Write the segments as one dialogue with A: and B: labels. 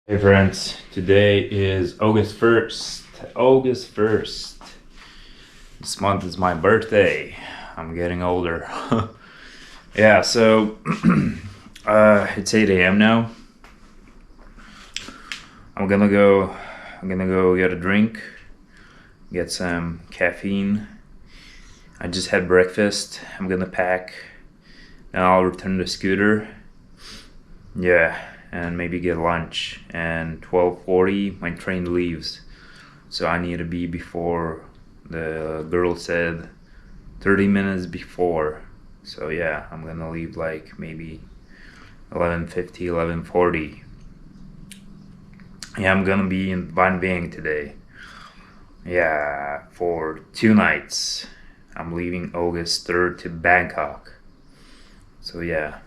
A: Hey friends, today is August 1st. August 1st. This month is my birthday. I'm getting older. Yeah, so it's 8 a.m. now. I'm gonna go get a drink, get some caffeine. I just had breakfast. I'm gonna pack. Then I'll return the scooter. Yeah. And maybe get lunch, and 12:40 my train leaves, so I need to be before. The girl said 30 minutes before, so yeah, I'm gonna leave like maybe 11:50, 11:40. Yeah, I'm gonna be in Vang Vieng today, yeah, for 2 nights. I'm leaving August 3rd to Bangkok, so yeah,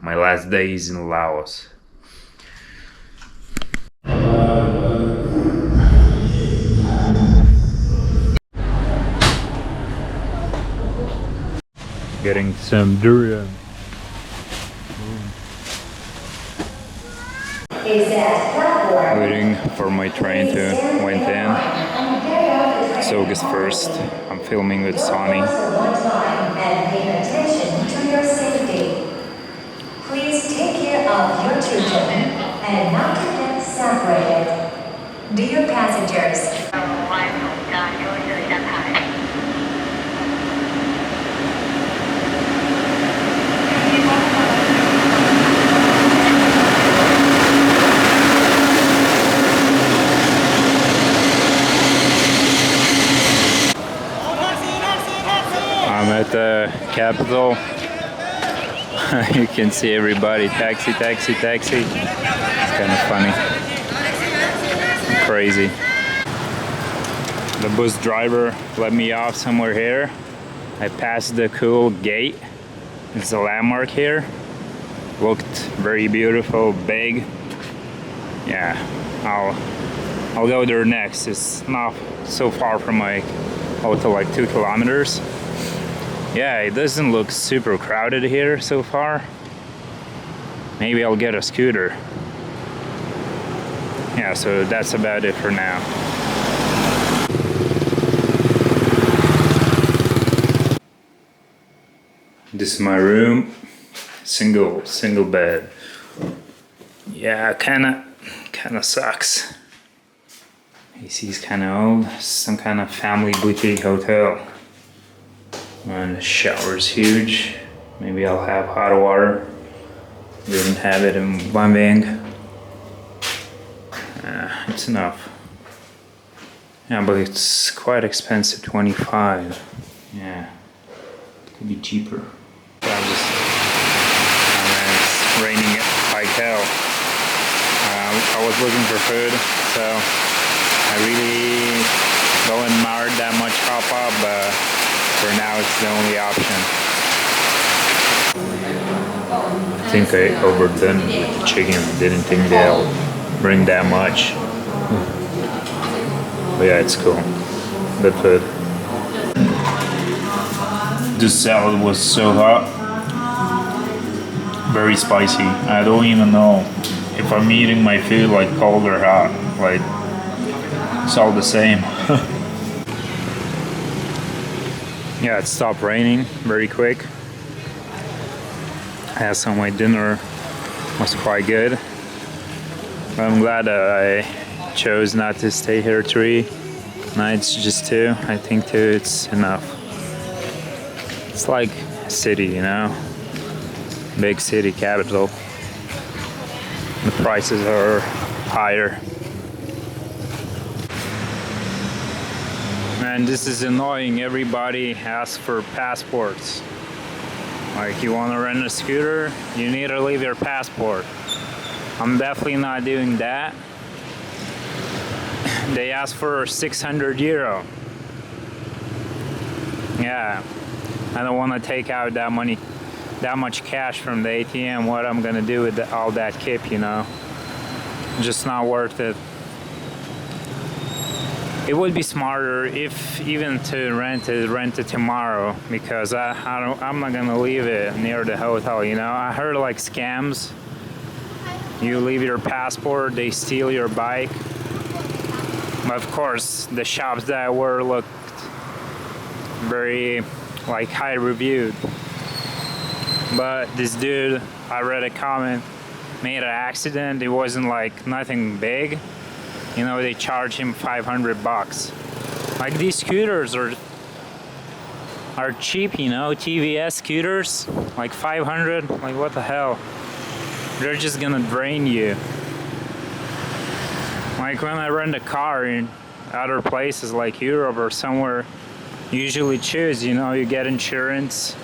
A: my last days in Laos. Getting some durian. Waiting for my train to Vientiane. It's August 1st. I'm filming with Sonny.
B: Please take care of your children and not to get separated. Dear passengers,
A: I'm at the capital. You can see everybody. Taxi, taxi, taxi. It's kind of funny. Crazy. The bus driver let me off somewhere here. I passed the cool gate. It's a landmark here. Looked very beautiful, big. Yeah, I'll go there next. It's not so far from my hotel, like 2 kilometers. Yeah, it doesn't look super crowded here so far. Maybe I'll get a scooter. Yeah, so that's about it for now. This is my room. Single bed. Yeah, kinda sucks. AC's kinda old. Some kind of family boutique hotel. And the shower's huge. Maybe I'll have hot water. Didn't have it in Luang Vientiane. It's enough. Yeah, but it's quite expensive, 25. Yeah, could be cheaper. It's raining like hell. I was looking for food, so I really don't admire that much hop up, but for now it's the only option. I think I overdone with the chicken. Didn't think they'll bring that much. But yeah, it's cool. Good food. This salad was so hot. Very spicy. I don't even know if I'm eating my food like cold or hot. Like, it's all the same. Yeah, it stopped raining very quick. I had some of my dinner, was quite good. But I'm glad that I chose not to stay here 3 nights, just 2. I think 2 it's enough. It's like a city, you know? Big city, capital. The prices are higher. And this is annoying. Everybody asks for passports. Like, you want to rent a scooter, you need to leave your passport. I'm definitely not doing that. They ask for 600 euro. Yeah, I don't want to take out that money, that much cash from the ATM. What I'm gonna do with all that kip, you know? Just not worth it. It would be smarter if even to rent it tomorrow, because I'm not gonna leave it near the hotel, you know. I heard like scams
C: You leave your passport, they steal your bike. But of course, the shops that were looked very like high reviewed. But this dude, I read a comment, made an accident. It wasn't like nothing big. You know, they charge him $500. Like these scooters are cheap, you know, TVS scooters, like 500. Like what the hell? They're just gonna drain you. Like when I rent a car in other places like Europe or somewhere, usually choose, you know, you get insurance,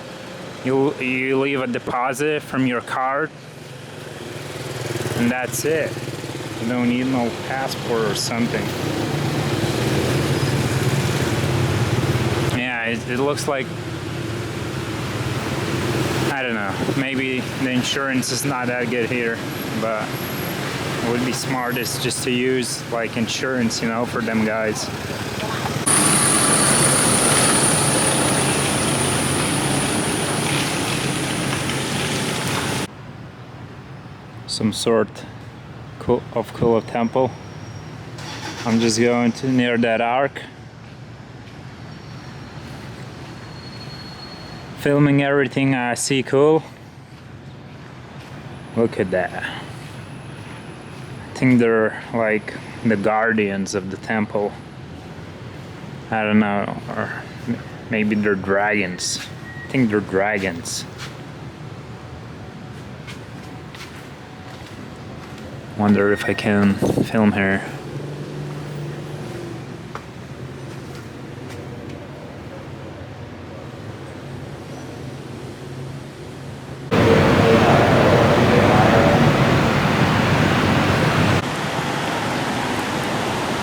C: you leave a deposit from your card, and that's it. You don't need no passport or something. Yeah, it looks like, I don't know, maybe the insurance is not that good here, but it would be smartest just to use like insurance, you know, for them guys. Some sort of cool temple. I'm just going to near that arc, filming everything I see cool. Look at that. I think they're like the guardians of the temple. I don't know, or maybe they're dragons. I think they're dragons. Wonder if I can film here.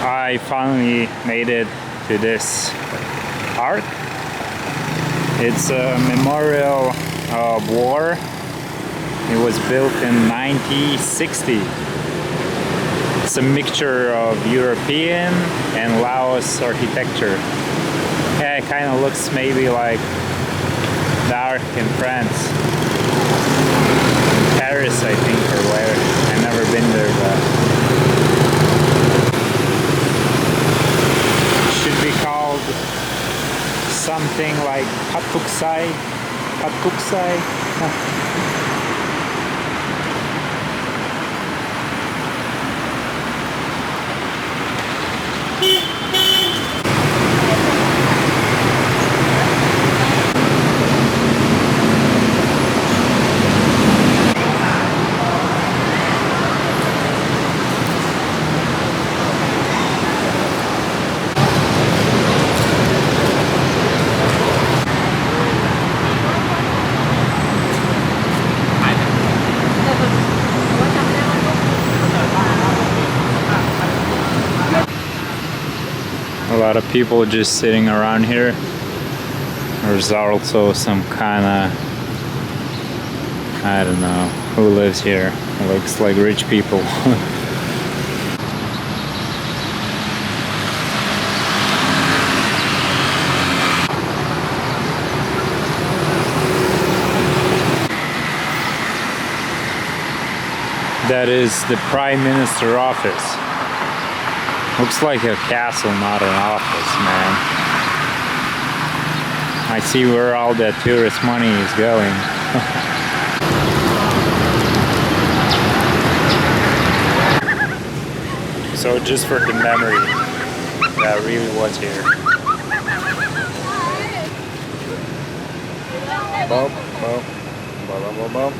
C: I finally made it to this arc. It's a memorial of war. It was built in 1960. It's a mixture of European and Laos architecture. Yeah, it kind of looks maybe like the arc in France. Paris, I think, or where. I've never been there, but should be called something like Patuxay. Patuxay. A lot of people just sitting around here. There's also some kind of, I don't know who lives here. It looks like rich people. That is the Prime Minister office. Looks like a castle, not an office, man. I see where all that tourist money is going. So just for the memory that really was here. Bob, bob, bob, bob, bob.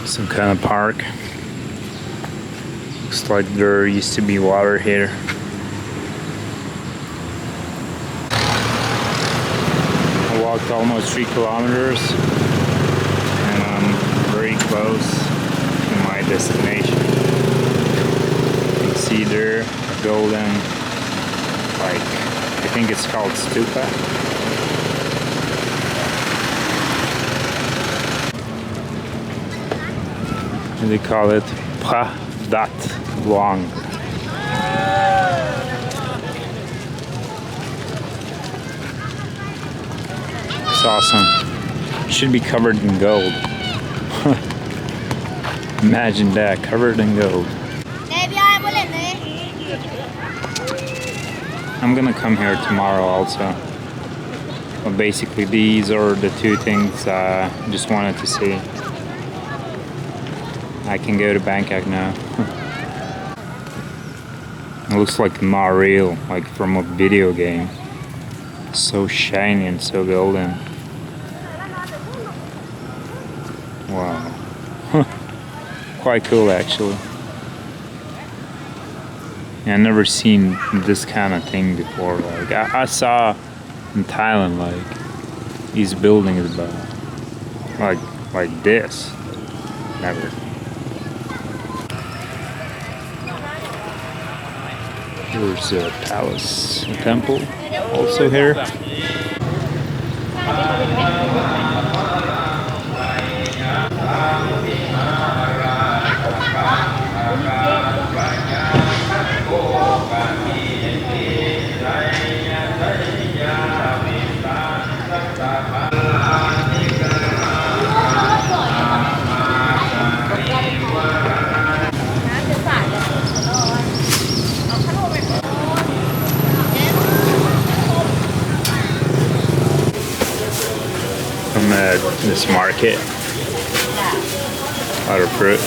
C: Some kind of park. Looks like there used to be water here. I walked almost 3 kilometers and I'm very close to my destination. You can see there a golden, like, I think it's called stupa. They call it Phra Dat Luang. It's awesome. Should be covered in gold. Imagine that, covered in gold. I'm gonna come here tomorrow also. But basically these are the two things I just wanted to see. I can go to Bangkok now. It looks like not real, like from a video game. So shiny and so golden. Wow. Quite cool actually. Yeah, I've never seen this kind of thing before. Like I saw in Thailand like these buildings, but like this. Never. There's a palace, a temple also here. From this market, a lot of fruit.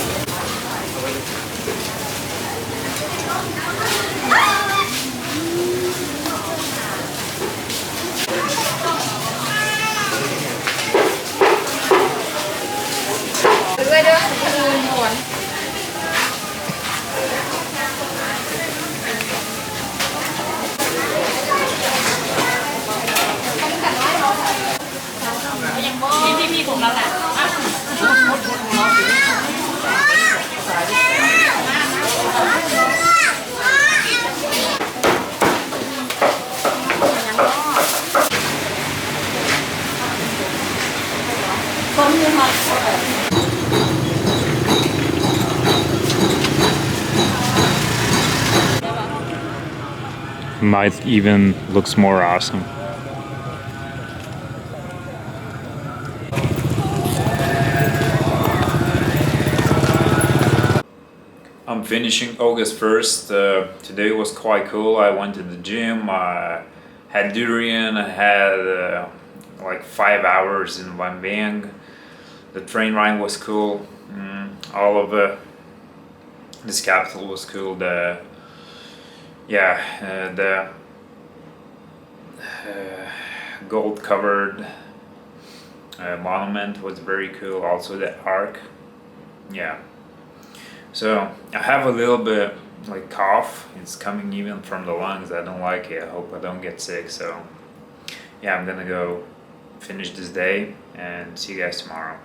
C: Might even looks more awesome. I'm finishing August 1st. Today was quite cool. I went to the gym, I had durian, I had like 5 hours in Vang Vieng. The train ride was cool. All of this capital was cool. The gold covered monument was very cool. Also the arc. Yeah. So I have a little bit like cough. It's coming even from the lungs. I don't like it. I hope I don't get sick. So yeah, I'm gonna go finish this day and see you guys tomorrow.